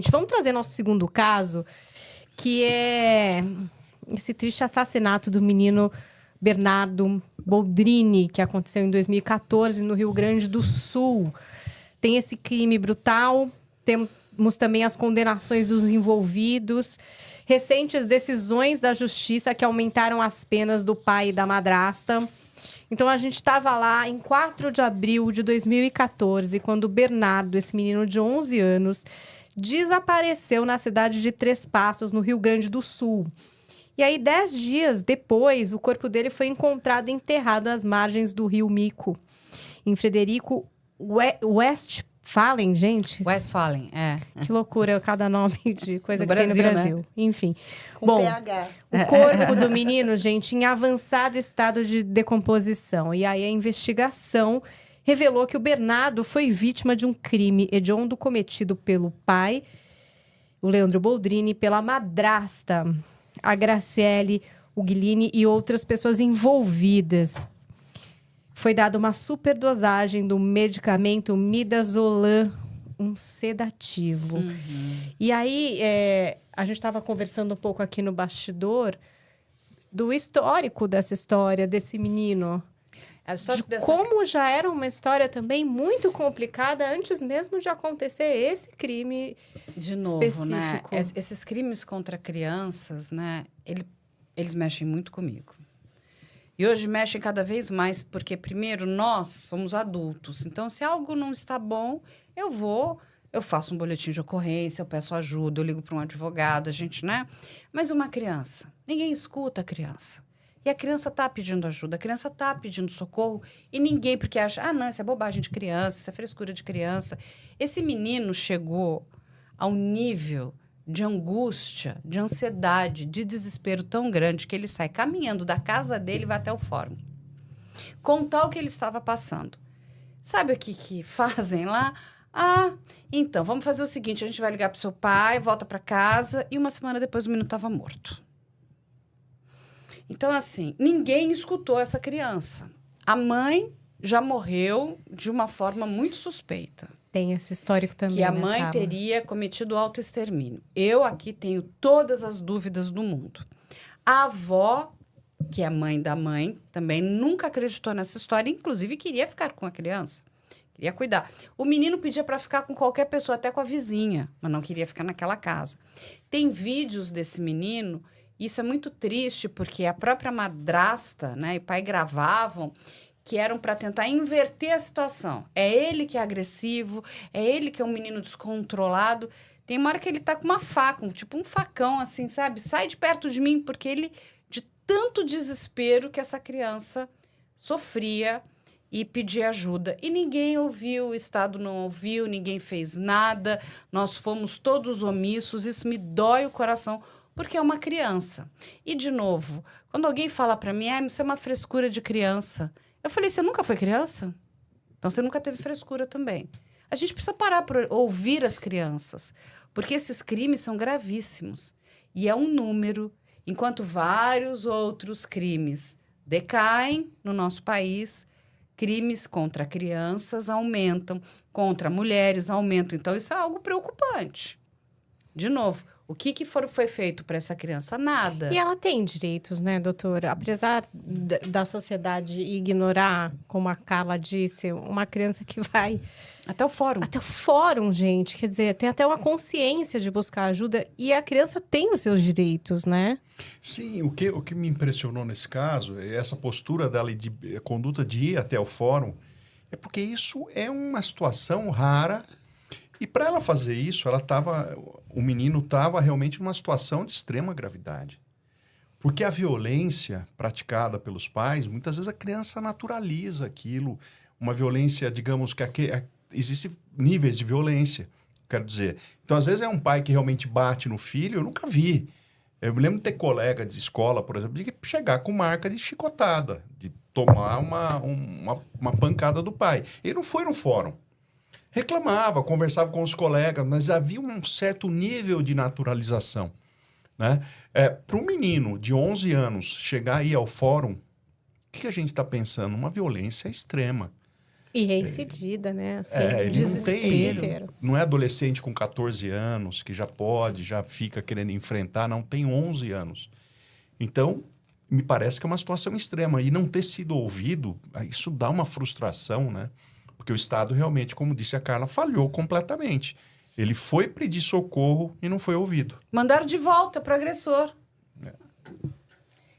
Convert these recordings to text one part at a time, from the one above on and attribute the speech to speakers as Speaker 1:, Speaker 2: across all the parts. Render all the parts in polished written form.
Speaker 1: Vamos trazer nosso segundo caso, que é esse triste assassinato do menino Bernardo Boldrini, que aconteceu em 2014 no Rio Grande do Sul. Tem esse crime brutal, temos também as condenações dos envolvidos, recentes decisões da justiça que aumentaram as penas do pai e da madrasta. Então, a gente estava lá em 4 de abril de 2014, quando o Bernardo, esse menino de 11 anos, desapareceu na cidade de Três Passos, no Rio Grande do Sul. E aí, 10 dias depois, o corpo dele foi encontrado enterrado às margens do rio Mico, em Frederico Westphalen, gente.
Speaker 2: Westphalen, é.
Speaker 1: Que loucura, cada nome de coisa
Speaker 2: No
Speaker 1: que tem no
Speaker 2: Brasil,
Speaker 1: Brasil.
Speaker 2: né?
Speaker 1: Enfim.
Speaker 3: Com
Speaker 1: Bom,
Speaker 3: PH.
Speaker 1: o corpo do menino, gente, em avançado estado de decomposição. E aí a investigação revelou que o Bernardo foi vítima de um crime hediondo cometido pelo pai, o Leandro Boldrini, pela madrasta, a Graciele, o Guilini e outras pessoas envolvidas. Foi dada uma superdosagem do medicamento Midazolam, um sedativo. E aí, a gente estava conversando um pouco aqui no bastidor do histórico dessa história, desse menino.
Speaker 2: A história
Speaker 1: De como já era uma história também muito complicada antes mesmo de acontecer esse crime
Speaker 2: de novo,
Speaker 1: específico.
Speaker 2: né? Esses crimes contra crianças, né? Eles mexem muito comigo. E hoje mexem cada vez mais, porque, primeiro, nós somos adultos. Então, se algo não está bom, eu faço um boletim de ocorrência, eu peço ajuda, eu ligo para um advogado, a gente, né? Mas uma criança, ninguém escuta a criança. E a criança está pedindo ajuda, a criança está pedindo socorro, e ninguém, porque acha, não, isso é bobagem de criança, isso é frescura de criança. Esse menino chegou ao nível de angústia, de ansiedade, de desespero tão grande que ele sai caminhando da casa dele e vai até o fórum. Contar o que ele estava passando. Sabe o que fazem lá? Então, vamos fazer o seguinte, a gente vai ligar para o seu pai, volta para casa, e uma semana depois o menino estava morto. Então, assim, ninguém escutou essa criança. A mãe já morreu de uma forma muito suspeita.
Speaker 1: Tem esse histórico também,
Speaker 2: que a
Speaker 1: né,
Speaker 2: mãe
Speaker 1: Carla?
Speaker 2: teria cometido autoextermínio. Eu aqui tenho todas as dúvidas do mundo. A avó, que é a mãe da mãe, também nunca acreditou nessa história, inclusive queria ficar com a criança. Queria cuidar. O menino pedia para ficar com qualquer pessoa, até com a vizinha, mas não queria ficar naquela casa. Tem vídeos desse menino. Isso é muito triste, porque a própria madrasta, né, e o pai gravavam, que eram para tentar inverter a situação. É ele que é agressivo, é ele que é um menino descontrolado. Tem uma hora que ele tá com uma faca, tipo um facão, assim, sabe? Sai de perto de mim, porque ele, de tanto desespero que essa criança sofria e pedia ajuda. E ninguém ouviu, o Estado não ouviu, ninguém fez nada, nós fomos todos omissos, isso me dói o coração, porque é uma criança. E, de novo, quando alguém fala para mim, isso é uma frescura de criança. Eu falei, você nunca foi criança? Então, você nunca teve frescura também. A gente precisa parar para ouvir as crianças, porque esses crimes são gravíssimos. E é um número, enquanto vários outros crimes decaem no nosso país, crimes contra crianças aumentam, contra mulheres aumentam. Então, isso é algo preocupante. De novo, o que foi feito para essa criança? Nada.
Speaker 1: E ela tem direitos, né, doutora? Apesar da sociedade ignorar, como a Carla disse, uma criança que vai...
Speaker 2: Até o fórum.
Speaker 1: Até o fórum, gente. Quer dizer, tem até uma consciência de buscar ajuda. E a criança tem os seus direitos, né?
Speaker 4: Sim, o que me impressionou nesse caso é essa postura dela de conduta de ir até o fórum. É porque isso é uma situação rara. E para ela fazer isso, o menino estava realmente numa situação de extrema gravidade. Porque a violência praticada pelos pais, muitas vezes a criança naturaliza aquilo. Uma violência, digamos, existem níveis de violência, quero dizer. Então, às vezes é um pai que realmente bate no filho, eu nunca vi. Eu me lembro de ter colega de escola, por exemplo, de chegar com marca de chicotada, de tomar uma pancada do pai. Ele não foi no fórum. Reclamava, conversava com os colegas, mas havia um certo nível de naturalização, né? Para um menino de 11 anos chegar aí ao fórum, o que a gente está pensando? Uma violência extrema.
Speaker 1: E reincidida, né? Assim,
Speaker 4: ele não é adolescente com 14 anos, que já fica querendo enfrentar, não, tem 11 anos. Então, me parece que é uma situação extrema. E não ter sido ouvido, isso dá uma frustração, né? Porque o Estado realmente, como disse a Carla, falhou completamente. Ele foi pedir socorro e não foi ouvido.
Speaker 2: Mandaram de volta para o agressor.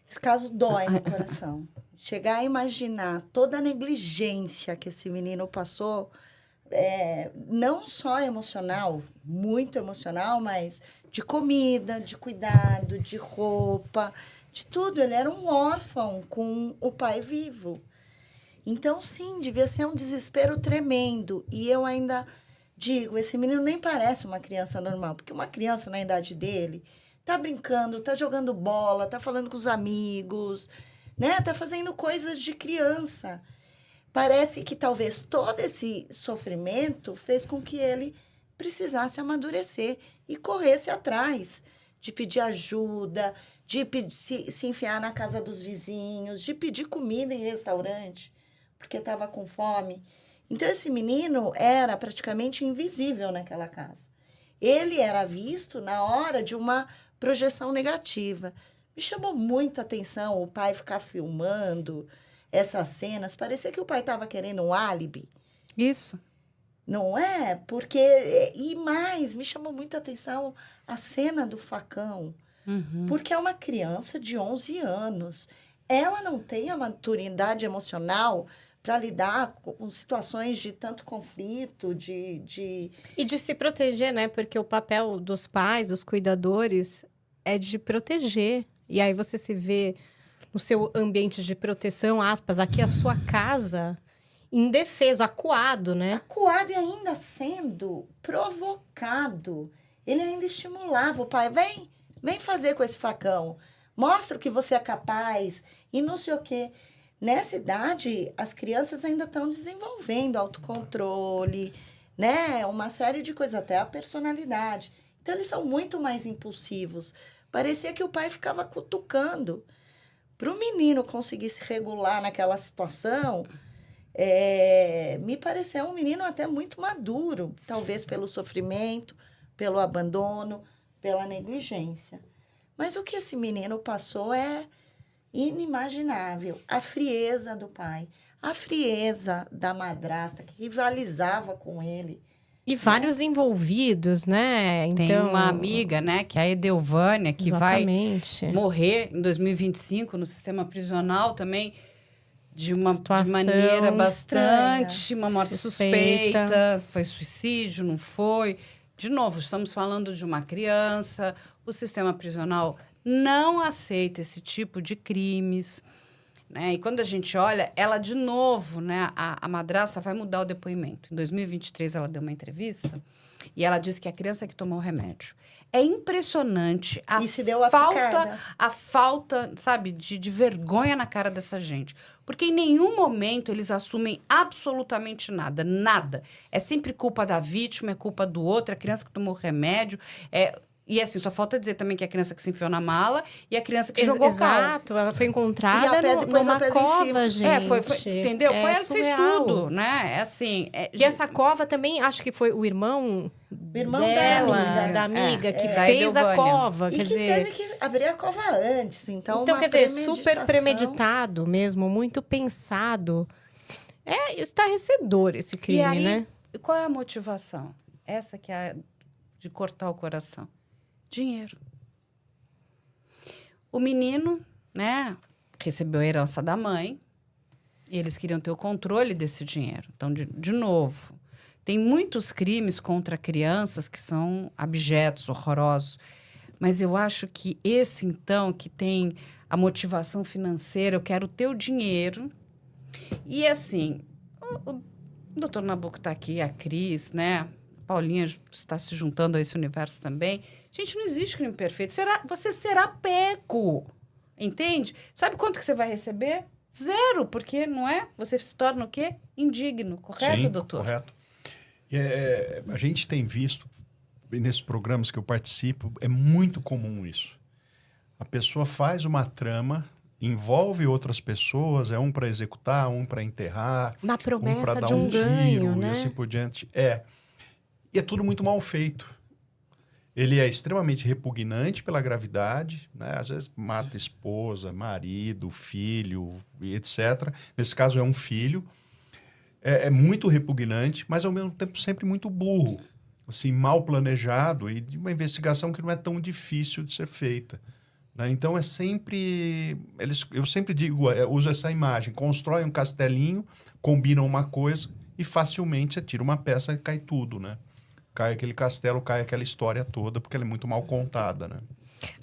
Speaker 3: Esse caso dói no coração. Chegar a imaginar toda a negligência que esse menino passou, não só emocional, muito emocional, mas de comida, de cuidado, de roupa, de tudo. Ele era um órfão com o pai vivo. Então, sim, devia ser um desespero tremendo. E eu ainda digo, esse menino nem parece uma criança normal, porque uma criança na idade dele tá brincando, tá jogando bola, tá falando com os amigos, né? Tá fazendo coisas de criança. Parece que talvez todo esse sofrimento fez com que ele precisasse amadurecer e corresse atrás de pedir ajuda, de se enfiar na casa dos vizinhos, de pedir comida em restaurante, porque estava com fome. Então, esse menino era praticamente invisível naquela casa. Ele era visto na hora de uma projeção negativa. Me chamou muita atenção o pai ficar filmando essas cenas. Parecia que o pai estava querendo um álibi.
Speaker 2: Isso.
Speaker 3: Não é? Porque... E mais, me chamou muita atenção a cena do facão.
Speaker 2: Uhum.
Speaker 3: Porque é uma criança de 11 anos. Ela não tem a maturidade emocional para lidar com situações de tanto conflito,
Speaker 1: E de se proteger, né? Porque o papel dos pais, dos cuidadores, é de proteger. E aí você se vê no seu ambiente de proteção, aspas, aqui é a sua casa, indefeso, acuado, né?
Speaker 3: Acuado e ainda sendo provocado. Ele ainda estimulava o pai, vem fazer com esse facão. Mostra o que você é capaz e não sei o quê. Nessa idade, as crianças ainda estão desenvolvendo autocontrole, né? Uma série de coisas, até a personalidade. Então, eles são muito mais impulsivos. Parecia que o pai ficava cutucando. Para o menino conseguir se regular naquela situação, me pareceu um menino até muito maduro. Talvez pelo sofrimento, pelo abandono, pela negligência. Mas o que esse menino passou é inimaginável. A frieza do pai, a frieza da madrasta que rivalizava com ele.
Speaker 1: E vários envolvidos, né? Então,
Speaker 2: tem uma amiga, né, que é a Edelvânia, que
Speaker 1: exatamente.
Speaker 2: vai morrer em 2025 no sistema prisional também, de
Speaker 1: Situação
Speaker 2: maneira bastante,
Speaker 3: estranha.
Speaker 2: uma morte suspeita, foi suicídio, não foi. De novo, estamos falando de uma criança, o sistema prisional não aceita esse tipo de crimes, né? E quando a gente olha, ela de novo, né? A madrasta vai mudar o depoimento. Em 2023, ela deu uma entrevista e ela disse que a criança que tomou o remédio. É impressionante
Speaker 3: E se deu a
Speaker 2: falta, sabe, de vergonha na cara dessa gente. Porque em nenhum momento eles assumem absolutamente nada, nada. É sempre culpa da vítima, é culpa do outro, a criança que tomou o remédio, E assim, só falta dizer também que a criança que se enfiou na mala e a criança que jogou cal.
Speaker 1: Exato, ela foi encontrada numa cova, gente.
Speaker 2: Entendeu? Foi ela que fez
Speaker 1: surreal.
Speaker 2: tudo, né?
Speaker 1: E essa cova também, acho que foi o irmão
Speaker 3: da
Speaker 1: amiga, que
Speaker 2: Da
Speaker 1: fez a
Speaker 2: Edelvânia.
Speaker 1: cova.
Speaker 3: E
Speaker 1: Quer
Speaker 3: que
Speaker 1: dizer,
Speaker 3: teve que abrir a cova antes. Então
Speaker 1: quer
Speaker 3: uma
Speaker 1: dizer, super
Speaker 3: premeditação.
Speaker 1: premeditado mesmo, muito pensado. É estarrecedor esse crime,
Speaker 2: E aí,
Speaker 1: né?
Speaker 2: qual é a motivação? Essa que é a de cortar o coração. Dinheiro. O menino, né, recebeu a herança da mãe e eles queriam ter o controle desse dinheiro. Então, de novo, tem muitos crimes contra crianças que são abjetos, horrorosos. Mas eu acho que esse, então, que tem a motivação financeira, eu quero ter o dinheiro. E, assim, o doutor Nabuco está aqui, a Cris, né? Paulinha está se juntando a esse universo também. Gente, não existe crime perfeito. Você será pego, entende? Sabe quanto que você vai receber? 0, porque, não é? Você se torna o quê? Indigno, correto,
Speaker 4: Sim,
Speaker 2: doutor?
Speaker 4: Correto. E a gente tem visto, nesses programas que eu participo, é muito comum isso. A pessoa faz uma trama envolve outras pessoas, é um para executar, um para enterrar,
Speaker 1: Na
Speaker 4: um para
Speaker 1: promessa
Speaker 4: dar
Speaker 1: de um
Speaker 4: tiro
Speaker 1: ganho,
Speaker 4: e
Speaker 1: né?
Speaker 4: assim por diante. E é tudo muito mal feito. Ele é extremamente repugnante pela gravidade, né? Às vezes mata esposa, marido, filho, e etc. Nesse caso é um filho. É muito repugnante, mas ao mesmo tempo sempre muito burro. Assim, mal planejado e de uma investigação que não é tão difícil de ser feita, né? Então é sempre... eu sempre digo, uso essa imagem. Constrói um castelinho, combinam uma coisa e facilmente você tira uma peça e cai tudo, né? Cai aquele castelo, cai aquela história toda, porque ela é muito mal contada, né?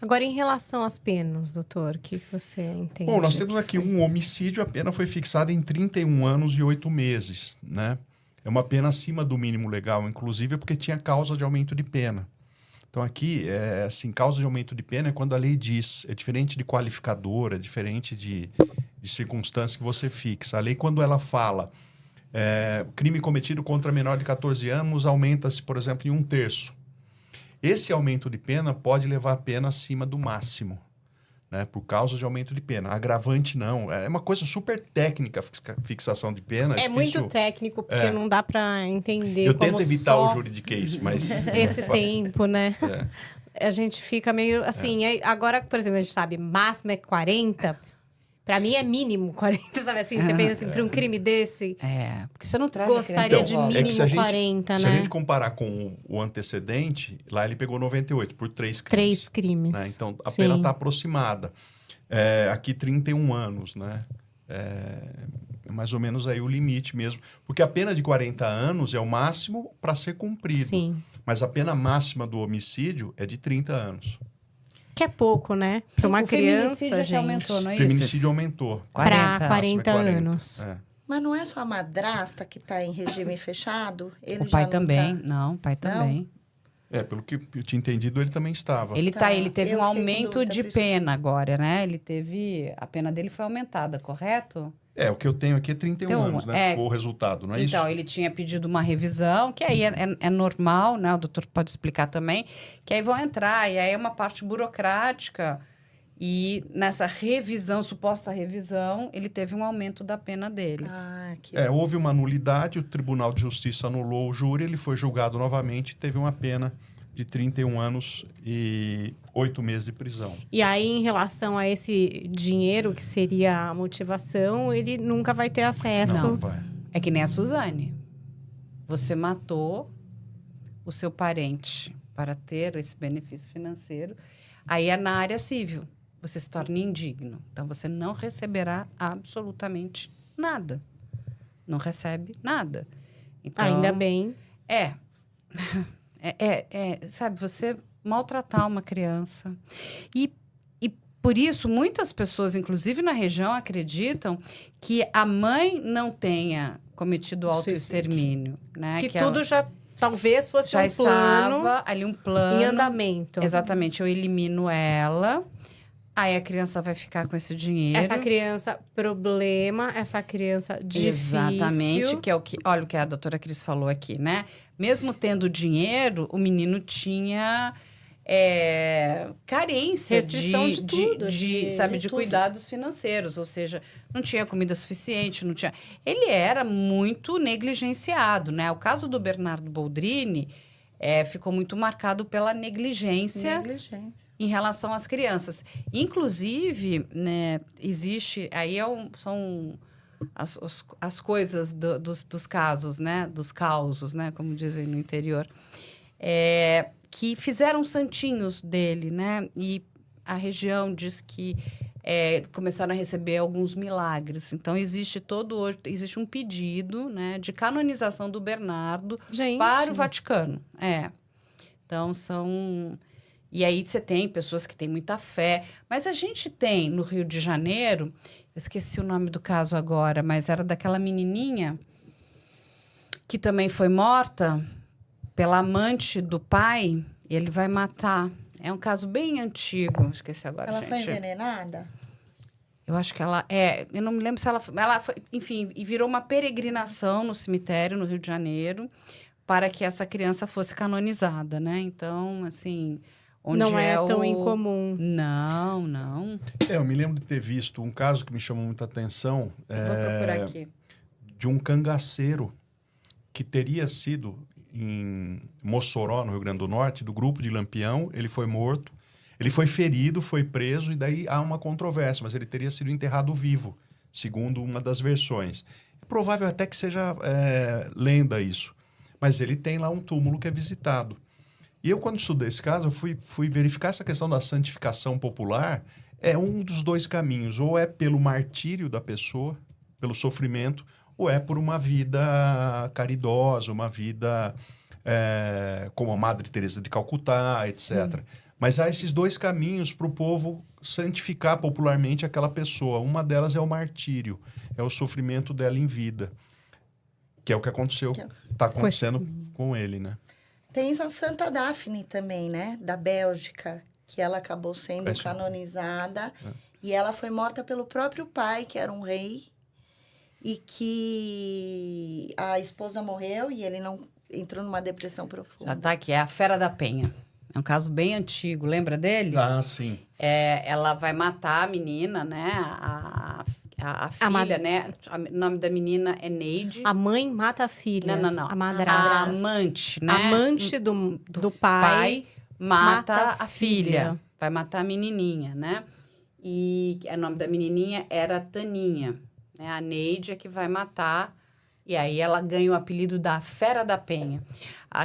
Speaker 1: Agora, em relação às penas, doutor, o que você entende?
Speaker 4: Bom, nós temos aqui um homicídio, a pena foi fixada em 31 anos e 8 meses, né? É uma pena acima do mínimo legal, inclusive, porque tinha causa de aumento de pena. Então, aqui, causa de aumento de pena é quando a lei diz, é diferente de qualificador, é diferente de circunstância que você fixa. A lei, quando ela fala crime cometido contra menor de 14 anos, aumenta-se, por exemplo, em 1/3. Esse aumento de pena pode levar a pena acima do máximo, né? Por causa de aumento de pena. Agravante, não. É uma coisa super técnica, fixação de pena.
Speaker 1: É
Speaker 4: difícil.
Speaker 1: muito técnico, porque não dá para entender
Speaker 4: Eu
Speaker 1: como
Speaker 4: tento evitar
Speaker 1: só
Speaker 4: o juridiquês, mas...
Speaker 1: esse tempo, né? A gente fica meio assim... Agora, por exemplo, a gente sabe, máximo é 40... Pra mim é mínimo 40, sabe assim? Você pensa assim, pra um crime desse...
Speaker 2: Porque você não traz
Speaker 1: Gostaria
Speaker 2: a
Speaker 1: de
Speaker 2: criança
Speaker 1: mínimo
Speaker 4: se a gente,
Speaker 1: 40,
Speaker 4: se
Speaker 1: né?
Speaker 4: a gente comparar com o antecedente, lá ele pegou 98 por 3 crimes.
Speaker 1: 3 crimes.
Speaker 4: Né? Então, a
Speaker 1: Sim.
Speaker 4: pena está aproximada. Aqui, 31 anos, né? É mais ou menos aí o limite mesmo. Porque a pena de 40 anos é o máximo para ser cumprido.
Speaker 1: Sim.
Speaker 4: Mas a pena máxima do homicídio é de 30 anos.
Speaker 1: Que é pouco, né? Pra uma
Speaker 2: O
Speaker 1: criança,
Speaker 2: feminicídio já
Speaker 1: gente.
Speaker 2: aumentou, não é
Speaker 4: O
Speaker 2: isso?
Speaker 4: feminicídio aumentou.
Speaker 1: Pra
Speaker 2: 40.
Speaker 1: 40
Speaker 4: Máximo é
Speaker 1: anos.
Speaker 3: Mas não é só a madrasta que está em regime fechado? Ele
Speaker 2: O pai
Speaker 3: já não
Speaker 2: também.
Speaker 3: tá?
Speaker 2: Não, o pai também.
Speaker 4: Pelo que eu tinha entendido, ele também estava.
Speaker 2: Ele
Speaker 3: Tá,
Speaker 2: ele teve
Speaker 3: eu
Speaker 2: um
Speaker 3: fiquei com
Speaker 2: aumento
Speaker 3: dúvida,
Speaker 2: de
Speaker 3: por isso que-
Speaker 2: pena agora, né? A pena dele foi aumentada, correto?
Speaker 4: O que eu tenho aqui é 31
Speaker 2: Então,
Speaker 4: anos, né? Ficou o resultado, não é
Speaker 2: Então,
Speaker 4: isso?
Speaker 2: ele tinha pedido uma revisão, que aí é normal, né? O doutor pode explicar também, que aí vão entrar, e aí é uma parte burocrática, e nessa revisão, suposta revisão, ele teve um aumento da pena dele.
Speaker 3: Ah, que...
Speaker 4: Houve uma nulidade, o Tribunal de Justiça anulou o júri, ele foi julgado novamente e teve uma pena de 31 anos e 8 meses de prisão.
Speaker 1: E aí, em relação a esse dinheiro, que seria a motivação, ele nunca vai ter acesso.
Speaker 4: Não vai.
Speaker 2: É que nem a Suzane. Você matou o seu parente para ter esse benefício financeiro, aí é na área civil. Você se torna indigno. Então, você não receberá absolutamente nada. Não recebe nada. Então,
Speaker 1: Ainda bem.
Speaker 2: sabe, você maltratar uma criança. E por isso, muitas pessoas, inclusive na região, acreditam que a mãe não tenha cometido autoextermínio. Né?
Speaker 1: Que
Speaker 2: ela
Speaker 1: tudo já talvez fosse
Speaker 2: já
Speaker 1: um plano
Speaker 2: estava ali um plano.
Speaker 1: em andamento.
Speaker 2: Exatamente, eu elimino ela, aí a criança vai ficar com esse dinheiro.
Speaker 1: Essa criança, problema, essa criança difícil.
Speaker 2: Exatamente, que é o que, olha o que a doutora Cris falou aqui, né? Mesmo tendo dinheiro, o menino tinha carência
Speaker 1: Restrição de tudo,
Speaker 2: de
Speaker 3: tudo.
Speaker 2: cuidados financeiros, ou seja, não tinha comida suficiente, não tinha... Ele era muito negligenciado, né? O caso do Bernardo Boldrini ficou muito marcado pela negligência em relação às crianças. Inclusive, né, existe... Aí são as coisas dos casos, né? Dos causos, né? Como dizem no interior. Que fizeram santinhos dele, né? E a região diz que começaram a receber alguns milagres. Então, existe um pedido, né, de canonização do Bernardo para o Vaticano. Então, E aí você tem pessoas que têm muita fé. Mas a gente tem, no Rio de Janeiro... Eu esqueci o nome do caso agora, mas era daquela menininha que também foi morta pela amante do pai, e ele vai matar. É um caso bem antigo. Esqueci agora,
Speaker 3: Ela
Speaker 2: gente.
Speaker 3: foi envenenada?
Speaker 2: Eu acho que ela... eu não me lembro se ela foi... Enfim, e virou uma peregrinação no cemitério, no Rio de Janeiro, para que essa criança fosse canonizada, né? Então, assim... onde
Speaker 1: Não é
Speaker 2: é
Speaker 1: tão
Speaker 2: o...
Speaker 1: incomum.
Speaker 2: Não.
Speaker 4: Eu me lembro de ter visto um caso que me chamou muita atenção.
Speaker 2: Eu vou procurar aqui.
Speaker 4: De um cangaceiro que teria sido em Mossoró, no Rio Grande do Norte, do grupo de Lampião. Ele foi morto, ele foi ferido, foi preso, e daí há uma controvérsia, mas ele teria sido enterrado vivo, segundo uma das versões. É provável até que seja lenda isso, mas ele tem lá um túmulo que é visitado. E eu, quando estudei esse caso, eu fui verificar essa questão da santificação popular. É um dos dois caminhos, ou é pelo martírio da pessoa, pelo sofrimento, ou é por uma vida caridosa, uma vida como a Madre Teresa de Calcutá, etc. Sim. Mas há esses dois caminhos para o povo santificar popularmente aquela pessoa. Uma delas é o martírio, é o sofrimento dela em vida, que é o que aconteceu, está acontecendo com ele, né?
Speaker 3: Tens a Santa Daphne também, né? Da Bélgica, que ela acabou sendo canonizada. E ela foi morta pelo próprio pai, que era um rei. E que a esposa morreu e ele não entrou numa depressão profunda.
Speaker 2: Já tá aqui, é a Fera da Penha. É um caso bem antigo, lembra dele?
Speaker 4: Ah, sim.
Speaker 2: Ela vai matar a menina, né? A filha, né? O nome da menina é Neide.
Speaker 1: A mãe mata a filha.
Speaker 2: Não.
Speaker 1: A madrasta.
Speaker 2: A amante, né?
Speaker 1: A amante do pai
Speaker 2: mata a filha. Vai matar a menininha, né? E o nome da menininha era Taninha. A Neide é que vai matar, e aí ela ganha o apelido da Fera da Penha.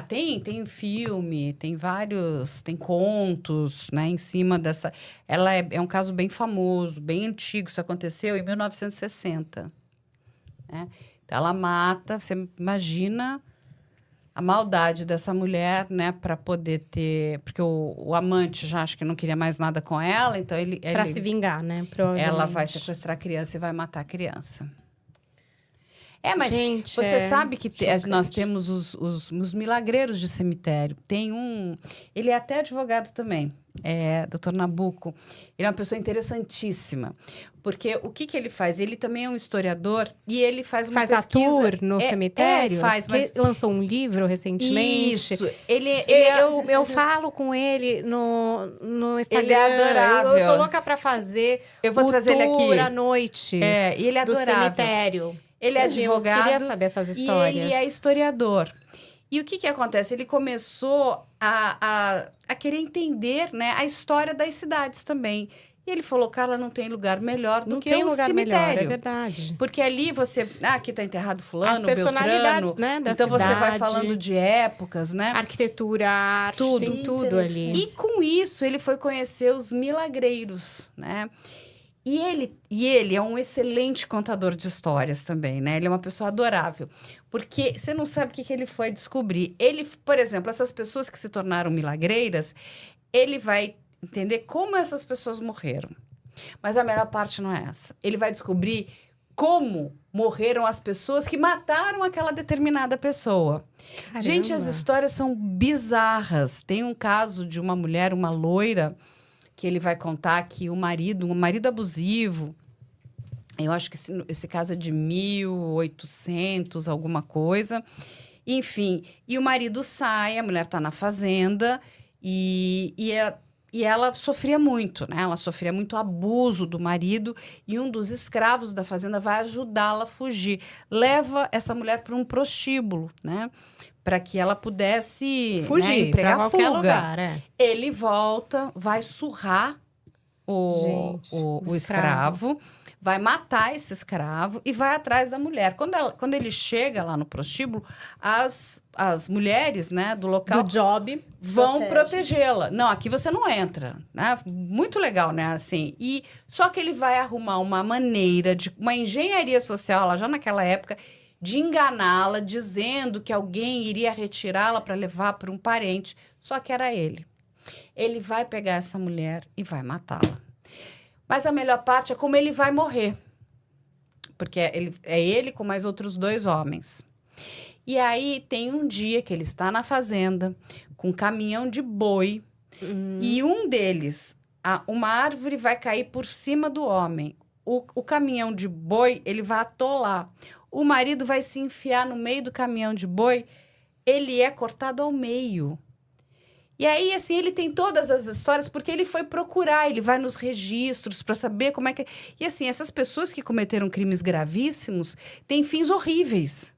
Speaker 2: Tem filme, tem contos, né, em cima dessa... Ela é um caso bem famoso, bem antigo, isso aconteceu em 1960. Né? Então, ela mata, você imagina a maldade dessa mulher, né, para poder ter... Porque o amante já acho que não queria mais nada com ela, então ele...
Speaker 1: Para se vingar, né?
Speaker 2: Ela vai sequestrar a criança e vai matar a criança. Mas
Speaker 1: gente,
Speaker 2: você sabe que nós temos os milagreiros de cemitério. Tem ele é até advogado também, Dr. Nabuco. Ele é uma pessoa interessantíssima. Porque o que ele faz? Ele também é um historiador e ele faz uma pesquisa...
Speaker 1: Faz a tour no cemitério?
Speaker 2: Faz, mas...
Speaker 1: lançou um livro recentemente.
Speaker 2: Isso.
Speaker 1: Eu falo com ele no Instagram.
Speaker 2: Ele é adorável.
Speaker 1: Eu sou louca pra fazer
Speaker 2: vou trazer ele aqui
Speaker 1: à noite.
Speaker 2: E ele é adorável.
Speaker 1: Do cemitério.
Speaker 2: Ele é advogado.
Speaker 1: Eu queria saber essas histórias.
Speaker 2: E ele é historiador. E o que acontece? Ele começou a querer entender, né, a história das cidades também. E ele falou, Carla, não tem lugar melhor do que o cemitério.
Speaker 1: Melhor, é verdade.
Speaker 2: Porque ali você... aqui está enterrado fulano,
Speaker 1: as personalidades,
Speaker 2: Beltrano.
Speaker 1: Né, da
Speaker 2: então
Speaker 1: cidade,
Speaker 2: você vai falando de épocas, né?
Speaker 1: Arquitetura, arte, tem tudo ali.
Speaker 2: E com isso, ele foi conhecer os milagreiros, né? E ele é um excelente contador de histórias também, né? Ele é uma pessoa adorável. Porque você não sabe o que ele foi descobrir. Ele, por exemplo, essas pessoas que se tornaram milagreiras, ele vai entender como essas pessoas morreram. Mas a melhor parte não é essa. Ele vai descobrir como morreram as pessoas que mataram aquela determinada pessoa. Caramba. Gente, as histórias são bizarras. Tem um caso de uma mulher, uma loira, que ele vai contar que um marido abusivo, eu acho que esse caso é de 1800, alguma coisa, enfim, e o marido sai, a mulher está na fazenda e ela sofria muito, né? Ela sofria muito abuso do marido e um dos escravos da fazenda vai ajudá-la a fugir. Leva essa mulher para um prostíbulo, né? Para que ela pudesse
Speaker 1: fugir,
Speaker 2: empregar
Speaker 1: pra qualquer
Speaker 2: fuga.
Speaker 1: Lugar,
Speaker 2: Ele volta, vai surrar o escravo, vai matar esse escravo e vai atrás da mulher. Quando ele chega lá no prostíbulo, as mulheres, né, do local
Speaker 1: do job
Speaker 2: vão protegê-la. Não, aqui você não entra, né? Muito legal, né? Assim, só que ele vai arrumar uma maneira uma engenharia social, lá já naquela época, de enganá-la, dizendo que alguém iria retirá-la para levar para um parente. Só que era ele. Ele vai pegar essa mulher e vai matá-la. Mas a melhor parte é como ele vai morrer. Porque é ele com mais outros 2 homens. E aí tem um dia que ele está na fazenda com um caminhão de boi e um deles, uma árvore vai cair por cima do homem. O caminhão de boi, ele vai atolar. O marido vai se enfiar no meio do caminhão de boi, ele é cortado ao meio. E aí, assim, ele tem todas as histórias porque ele foi procurar, ele vai nos registros para saber como é que... E, assim, essas pessoas que cometeram crimes gravíssimos têm fins horríveis.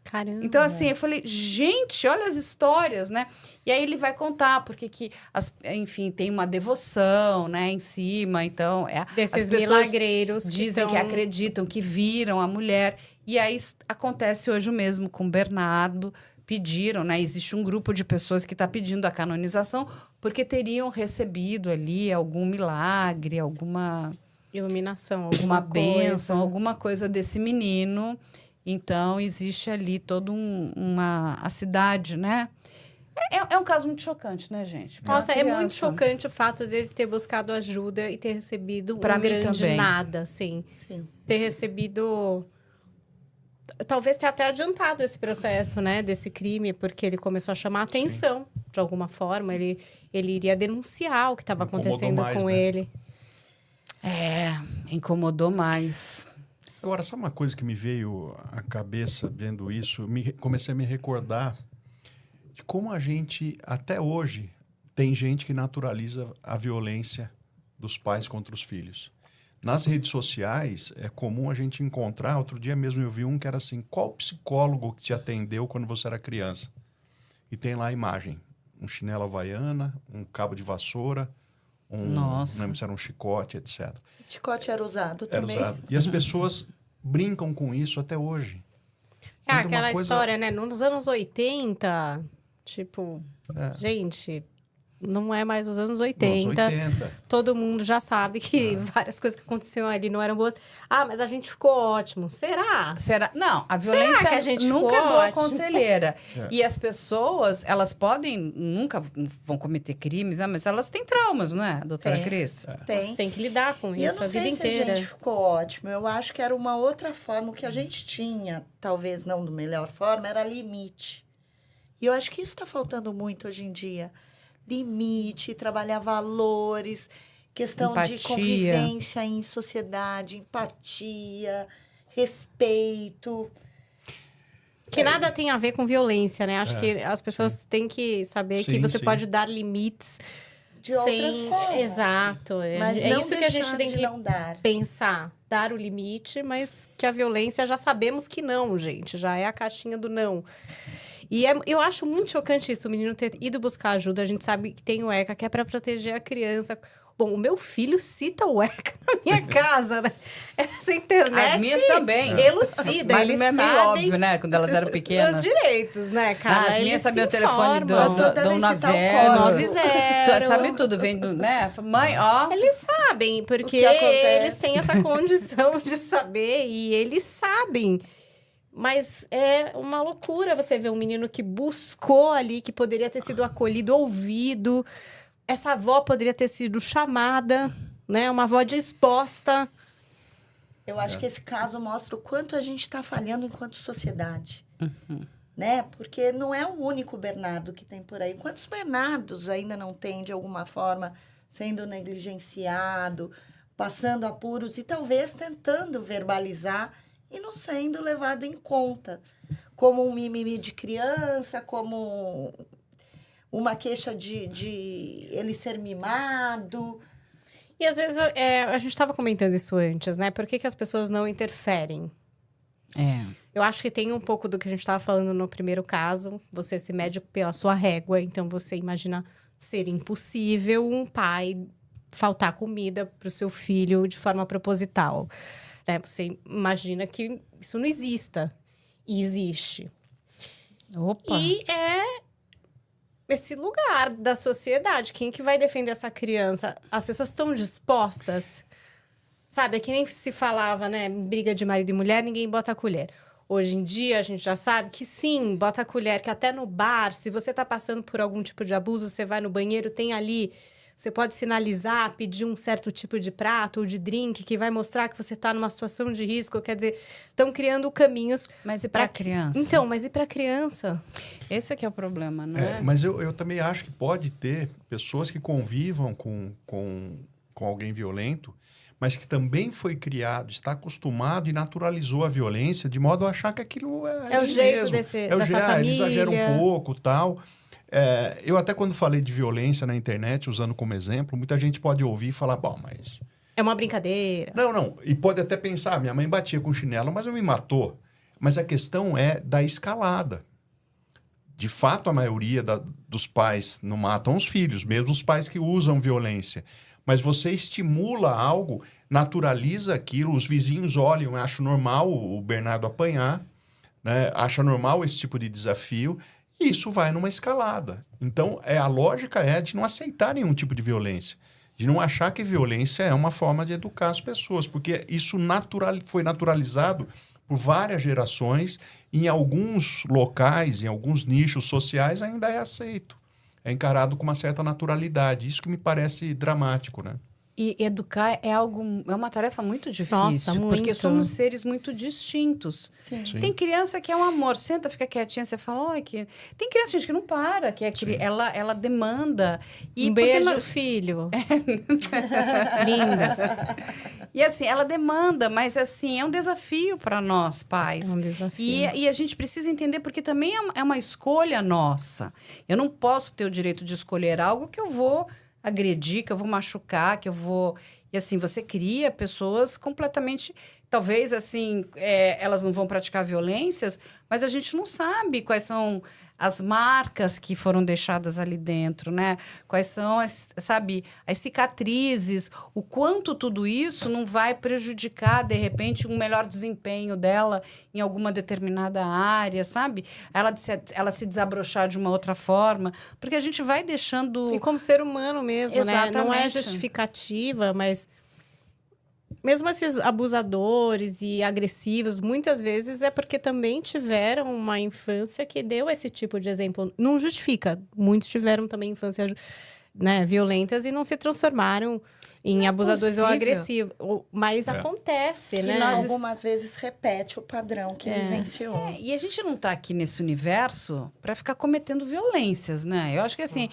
Speaker 1: Caramba.
Speaker 2: Então, assim, eu falei, gente, olha as histórias, né? E aí ele vai contar, porque enfim, tem uma devoção, né, em cima. Então,
Speaker 1: Desses
Speaker 2: as pessoas
Speaker 1: milagreiros
Speaker 2: dizem que acreditam, que viram a mulher. E aí acontece hoje o mesmo com o Bernardo. Pediram, né? Existe um grupo de pessoas que está pedindo a canonização porque teriam recebido ali algum milagre, alguma
Speaker 1: iluminação,
Speaker 2: alguma
Speaker 1: alguma
Speaker 2: bênção,
Speaker 1: coisa.
Speaker 2: alguma coisa desse menino. Então, existe ali toda a cidade, né? É um caso muito chocante, né, gente? Pra
Speaker 1: Nossa, é
Speaker 2: criança.
Speaker 1: muito chocante o fato dele ter buscado ajuda e ter recebido
Speaker 2: Pra
Speaker 1: um
Speaker 2: mim
Speaker 1: grande
Speaker 2: também.
Speaker 1: nada, assim.
Speaker 3: Sim.
Speaker 1: Ter recebido... Talvez ter até adiantado esse processo, né, desse crime, porque ele começou a chamar a atenção, de alguma forma. Ele iria denunciar o que estava
Speaker 4: Incomodou
Speaker 1: acontecendo
Speaker 4: mais,
Speaker 1: com
Speaker 4: né?
Speaker 1: ele.
Speaker 2: Incomodou mais.
Speaker 4: Agora, sabe uma coisa que me veio à cabeça vendo isso? Comecei a me recordar de como a gente, até hoje, tem gente que naturaliza a violência dos pais contra os filhos. Nas redes sociais, é comum a gente encontrar... Outro dia mesmo eu vi um que era assim... Qual psicólogo que te atendeu quando você era criança? E tem lá a imagem. Um chinelo havaiana, um cabo de vassoura,
Speaker 2: Nossa.
Speaker 4: não lembro se era um chicote, etc.
Speaker 3: Chicote era usado
Speaker 4: Era
Speaker 3: também.
Speaker 4: usado. E as pessoas brincam com isso até hoje.
Speaker 1: É
Speaker 4: Quando uma
Speaker 1: aquela
Speaker 4: coisa-
Speaker 1: história, né? Nos anos 80, tipo...
Speaker 4: É.
Speaker 1: Gente, não é mais os anos
Speaker 4: Nos
Speaker 1: 80.
Speaker 4: 80.
Speaker 1: Todo mundo já sabe que várias coisas que aconteciam ali não eram boas. Ah, mas a gente ficou ótimo. Será?
Speaker 2: Será? Não, a violência
Speaker 1: que a gente
Speaker 2: nunca
Speaker 1: ficou
Speaker 2: é boa
Speaker 1: ótimo?
Speaker 2: conselheira.
Speaker 4: É.
Speaker 2: E as pessoas, elas podem, nunca vão cometer crimes, né? Mas elas têm traumas, não é, doutora
Speaker 3: Tem.
Speaker 2: Cris?
Speaker 3: Tem.
Speaker 1: Você tem que lidar com
Speaker 3: E eu
Speaker 1: isso
Speaker 3: não
Speaker 1: a vida
Speaker 3: sei se
Speaker 1: inteira.
Speaker 3: a gente ficou ótimo. Eu acho que era uma outra forma. O que a gente tinha, talvez não da melhor forma, era limite. E eu acho que isso está faltando muito hoje em dia. Limite, trabalhar valores, questão de
Speaker 2: Empatia.
Speaker 3: convivência em sociedade, empatia, respeito.
Speaker 1: Que nada tem a ver com violência, né? Acho que as pessoas têm que saber que
Speaker 4: Sim,
Speaker 1: você
Speaker 4: sim.
Speaker 1: pode dar limites
Speaker 3: De outras formas.
Speaker 1: Exato.
Speaker 3: Mas
Speaker 1: É
Speaker 3: não
Speaker 1: isso que a gente
Speaker 3: deixar
Speaker 1: tem
Speaker 3: de
Speaker 1: que
Speaker 3: não dar.
Speaker 1: pensar. Dar o limite, mas que a violência já sabemos que não, gente. Já é a caixinha do não. E eu acho muito chocante isso, o menino ter ido buscar ajuda. A gente sabe que tem o ECA, que é para proteger a criança. Bom, o meu filho cita o ECA na minha casa, né? Essa internet
Speaker 2: As minhas também.
Speaker 1: elucida,
Speaker 2: Mas
Speaker 1: eles
Speaker 2: é meio
Speaker 1: sabem
Speaker 2: óbvio, né? Quando elas eram pequenas.
Speaker 1: os direitos, né, cara?
Speaker 2: As minhas
Speaker 1: Eles
Speaker 2: sabiam o
Speaker 1: se
Speaker 2: telefone do
Speaker 1: informam.
Speaker 3: As duas devem citar o
Speaker 2: 90.
Speaker 1: 90.
Speaker 2: Sabe tudo, vem do, né? Mãe, ó.
Speaker 1: Eles sabem, porque
Speaker 3: que acontece.
Speaker 1: eles têm essa condição de saber e eles sabem. Mas é uma loucura você ver um menino que buscou ali, que poderia ter sido acolhido, ouvido. Essa avó poderia ter sido chamada, né? Uma avó disposta.
Speaker 3: Eu acho que esse caso mostra o quanto a gente está falhando enquanto sociedade. Né? Porque não é o único Bernardo que tem por aí. Quantos Bernardos ainda não tem, de alguma forma, sendo negligenciado, passando apuros e talvez tentando verbalizar e não sendo levado em conta? Como um mimimi de criança, como uma queixa de ele ser mimado.
Speaker 1: E às vezes, a gente estava comentando isso antes, né? Por que as pessoas não interferem? Eu acho que tem um pouco do que a gente estava falando no primeiro caso. Você se mede pela sua régua, então você imagina ser impossível um pai faltar comida para o seu filho de forma proposital. Né? Você imagina que isso não exista. E existe.
Speaker 2: Opa.
Speaker 1: E é esse lugar da sociedade. Quem que vai defender essa criança? As pessoas estão dispostas? Sabe, é que nem se falava, né? Em briga de marido e mulher, ninguém bota a colher. Hoje em dia, a gente já sabe que sim, bota a colher. Que até no bar, se você tá passando por algum tipo de abuso, você vai no banheiro, tem ali... Você pode sinalizar, pedir um certo tipo de prato ou de drink que vai mostrar que você está numa situação de risco. Quer dizer, estão criando caminhos...
Speaker 2: Mas e para criança?
Speaker 1: Então, mas e para criança?
Speaker 2: Esse aqui é o problema, não é?
Speaker 4: Mas eu também acho que pode ter pessoas que convivam com alguém violento, mas que também foi criado, está acostumado e naturalizou a violência de modo a achar que aquilo é
Speaker 1: É o
Speaker 4: assim
Speaker 1: jeito
Speaker 4: mesmo.
Speaker 1: desse,
Speaker 4: É o
Speaker 1: dessa
Speaker 4: jeito,
Speaker 1: família.
Speaker 4: ele exagera um pouco, tal. eu até quando falei de violência na internet, usando como exemplo, muita gente pode ouvir e falar, bom, mas...
Speaker 1: É uma brincadeira.
Speaker 4: Não. E pode até pensar, minha mãe batia com chinelo, mas não me matou. Mas a questão é da escalada. De fato, a maioria dos pais não matam os filhos, mesmo os pais que usam violência. Mas você estimula algo, naturaliza aquilo, os vizinhos olham, acham normal o Bernardo apanhar, né? Acha normal esse tipo de desafio, e isso vai numa escalada. Então, a lógica é de não aceitar nenhum tipo de violência, de não achar que violência é uma forma de educar as pessoas, porque isso foi naturalizado por várias gerações, em alguns locais, em alguns nichos sociais, ainda é aceito. É encarado com uma certa naturalidade. Isso que me parece dramático, né?
Speaker 2: E educar é uma tarefa muito difícil.
Speaker 1: Nossa, muito.
Speaker 2: Porque somos seres muito distintos.
Speaker 3: Sim.
Speaker 4: Sim.
Speaker 2: Tem criança que é um amor, senta, fica quietinha, você fala, oi, que... Tem criança, gente, que não para, ela demanda. E
Speaker 1: Beijo, filhos. Lindos.
Speaker 2: E assim, ela demanda, mas assim, é um desafio para nós, pais.
Speaker 1: É um desafio.
Speaker 2: E a gente precisa entender, porque também é uma escolha nossa. Eu não posso ter o direito de escolher algo que eu vou agredir, que eu vou machucar, que eu vou... E assim, você cria pessoas completamente... Talvez, assim, elas não vão praticar violências, mas a gente não sabe quais são as marcas que foram deixadas ali dentro, né? Quais são, as cicatrizes, o quanto tudo isso não vai prejudicar, de repente, um melhor desempenho dela em alguma determinada área, sabe? Ela se desabrochar de uma outra forma, porque a gente vai deixando...
Speaker 1: E como ser humano mesmo,
Speaker 2: Exatamente.
Speaker 1: né? Não é justificativa, mas... Mesmo esses abusadores e agressivos, muitas vezes é porque também tiveram uma infância que deu esse tipo de exemplo. Não justifica. Muitos tiveram também infância, né, violentas e não se transformaram em abusadores ou agressivos. Mas acontece, né?
Speaker 3: Algumas vezes repete o padrão que vivenciou.
Speaker 2: E a gente não está aqui nesse universo para ficar cometendo violências, né? Eu acho que assim,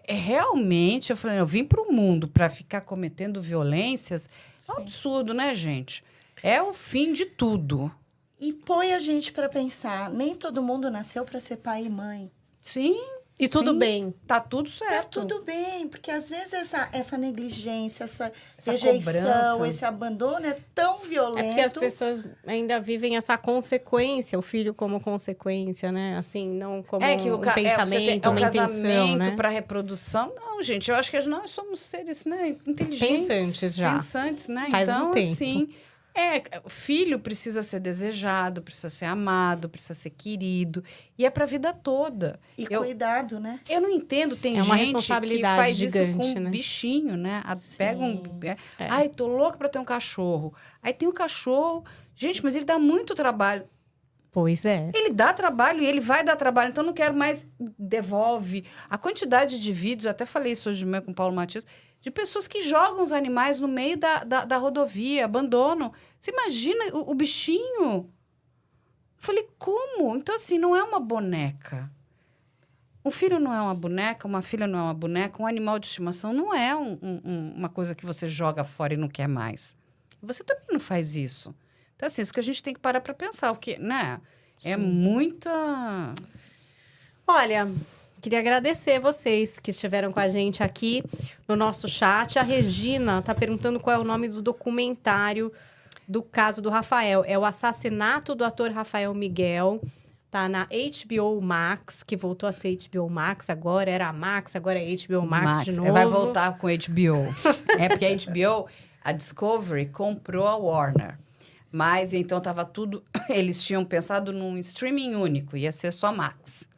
Speaker 2: realmente, eu vim para o mundo para ficar cometendo violências. É um absurdo, né, gente? É o fim de tudo.
Speaker 3: E põe a gente para pensar, nem todo mundo nasceu para ser pai e mãe.
Speaker 2: Sim.
Speaker 1: E tudo bem.
Speaker 2: Tá tudo certo.
Speaker 3: Tá tudo bem, porque às vezes essa negligência, essa
Speaker 2: rejeição,
Speaker 3: rejeição, esse abandono é tão violento.
Speaker 1: É porque as pessoas ainda vivem essa consequência, o filho como consequência, né? Assim, não como um pensamento, uma intenção,
Speaker 2: casamento
Speaker 1: né?
Speaker 2: para reprodução. Não, gente, eu acho que nós somos seres, né, inteligentes.
Speaker 1: Pensantes já.
Speaker 2: Pensantes, né?
Speaker 1: Faz
Speaker 2: então,
Speaker 1: um tempo.
Speaker 2: assim... o filho precisa ser desejado, precisa ser amado, precisa ser querido. E é pra vida toda.
Speaker 3: E cuidado, né?
Speaker 2: Eu não entendo, tem
Speaker 1: uma
Speaker 2: gente
Speaker 1: responsabilidade
Speaker 2: que faz
Speaker 1: gigante,
Speaker 2: isso com
Speaker 1: né?
Speaker 2: bichinho, né? Pega Ai, tô louca pra ter um cachorro. Aí tem um cachorro... Gente, mas ele dá muito trabalho.
Speaker 1: Pois é.
Speaker 2: Ele dá trabalho e ele vai dar trabalho, então não quero mais, devolve. A quantidade de vídeos, eu até falei isso hoje de manhã com o Paulo Matias, de pessoas que jogam os animais no meio da rodovia, abandonam. Você imagina o bichinho? Eu falei, como? Então, assim, não é uma boneca. Um filho não é uma boneca, uma filha não é uma boneca, um animal de estimação não é uma coisa que você joga fora e não quer mais. Você também não faz isso. Então, assim, isso que a gente tem que parar para pensar, porque, né?
Speaker 3: Sim.
Speaker 2: É muita...
Speaker 1: Olha, queria agradecer vocês que estiveram com a gente aqui no nosso chat. A Regina está perguntando qual é o nome do documentário do caso do Rafael. É o assassinato do ator Rafael Miguel. Tá na HBO Max, que voltou a ser HBO Max. Agora era a Max, agora é HBO Max de novo.
Speaker 2: Vai voltar com a HBO. Porque a HBO, a Discovery, comprou a Warner. Mas, então, tava tudo... Eles tinham pensado num streaming único. Ia ser só Max.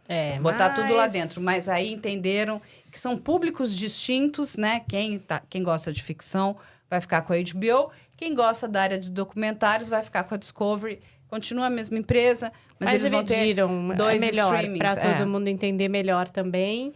Speaker 2: Botar tudo lá dentro. Mas aí entenderam que são públicos distintos, né? Quem gosta de ficção vai ficar com a HBO. Quem gosta da área de documentários vai ficar com a Discovery. Continua a mesma empresa, mas eles vão ter
Speaker 1: dois
Speaker 2: dois
Speaker 1: melhor
Speaker 2: streamings.
Speaker 1: para todo mundo entender melhor também.